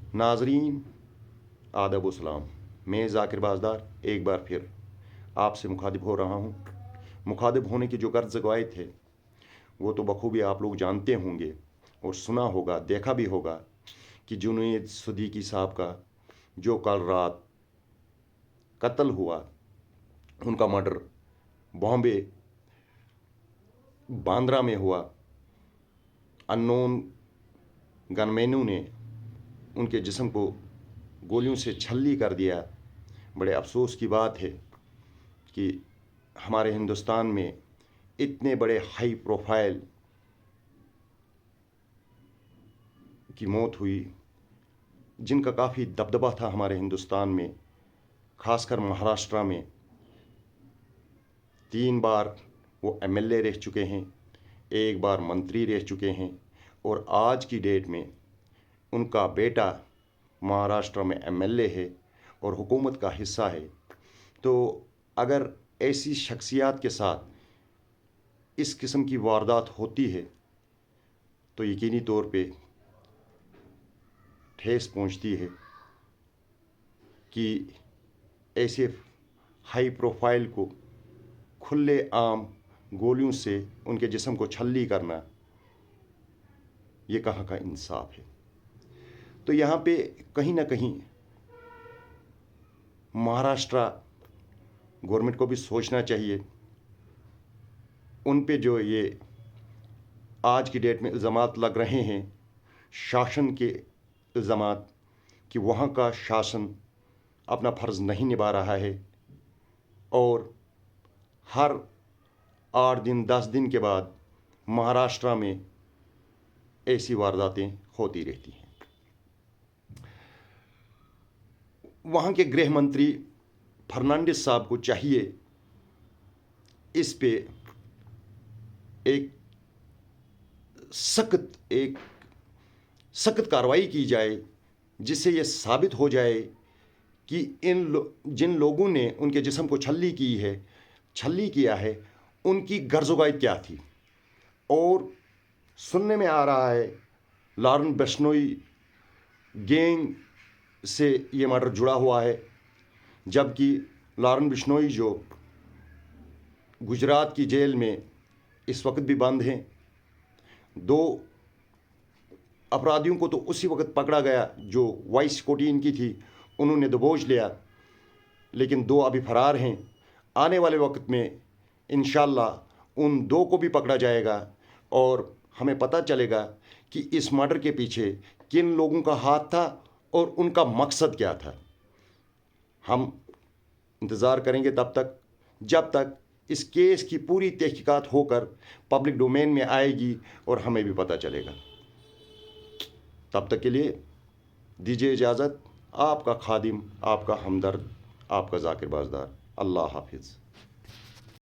नाजरीन आदब सलाम। मैं ज़ाकिर बाज़दार एक बार फिर आपसे मुखातिब हो रहा हूँ। मुखातिब होने की जो गर्ज़ ग़ायत है वो तो बखूबी आप लोग जानते होंगे और सुना होगा, देखा भी होगा कि जुनैद सिद्दीकी साहब का जो कल रात कत्ल हुआ, उनका मर्डर बॉम्बे बांद्रा में हुआ। अननोन गनमैनों ने उनके जिस्म को गोलियों से छल्ली कर दिया। बड़े अफसोस की बात है कि हमारे हिंदुस्तान में इतने बड़े हाई प्रोफाइल की मौत हुई जिनका काफ़ी दबदबा था हमारे हिंदुस्तान में, ख़ासकर महाराष्ट्र में। 3 बार वो एमएलए रह चुके हैं, 1 बार मंत्री रह चुके हैं और आज की डेट में उनका बेटा महाराष्ट्र में एमएलए है और हुकूमत का हिस्सा है। तो अगर ऐसी शख्सियात के साथ इस किस्म की वारदात होती है तो यकीनी तौर पे ठेस पहुंचती है कि ऐसे हाई प्रोफाइल को खुले आम गोलियों से उनके जिस्म को छल्ली करना, ये कहाँ का इंसाफ है। तो यहाँ पे कहीं ना कहीं महाराष्ट्र गवर्नमेंट को भी सोचना चाहिए। उन पे जो ये आज की डेट में इल्ज़ामात लग रहे हैं, शासन के इल्ज़ामात, कि वहाँ का शासन अपना फ़र्ज़ नहीं निभा रहा है और हर 8 दिन 10 दिन के बाद महाराष्ट्र में ऐसी वारदातें होती रहती हैं। वहाँ के गृह मंत्री फर्नांडिस साहब को चाहिए इस पे एक सख्त कार्रवाई की जाए, जिससे ये साबित हो जाए कि जिन लोगों ने उनके जिस्म को छल्ली किया है उनकी गर्ज़-ओ-ग़ायत क्या थी। और सुनने में आ रहा है लॉरेन बिश्नोई गैंग से ये मर्डर जुड़ा हुआ है, जबकि लॉरेन बिश्नोई जो गुजरात की जेल में इस वक्त भी बंद हैं। 2 अपराधियों को तो उसी वक्त पकड़ा गया जो वाइस कोटी इनकी थी, उन्होंने दबोच लिया, लेकिन 2 अभी फरार हैं। आने वाले वक्त में इंशाअल्लाह उन 2 को भी पकड़ा जाएगा और हमें पता चलेगा कि इस मर्डर के पीछे किन लोगों का हाथ था और उनका मकसद क्या था। हम इंतज़ार करेंगे तब तक जब तक इस केस की पूरी तहकीकात होकर पब्लिक डोमेन में आएगी और हमें भी पता चलेगा। तब तक के लिए दीजिए इजाज़त। आपका खादिम, आपका हमदर्द, आपका ज़ाकिर बाज़दार। अल्लाह हाफिज़।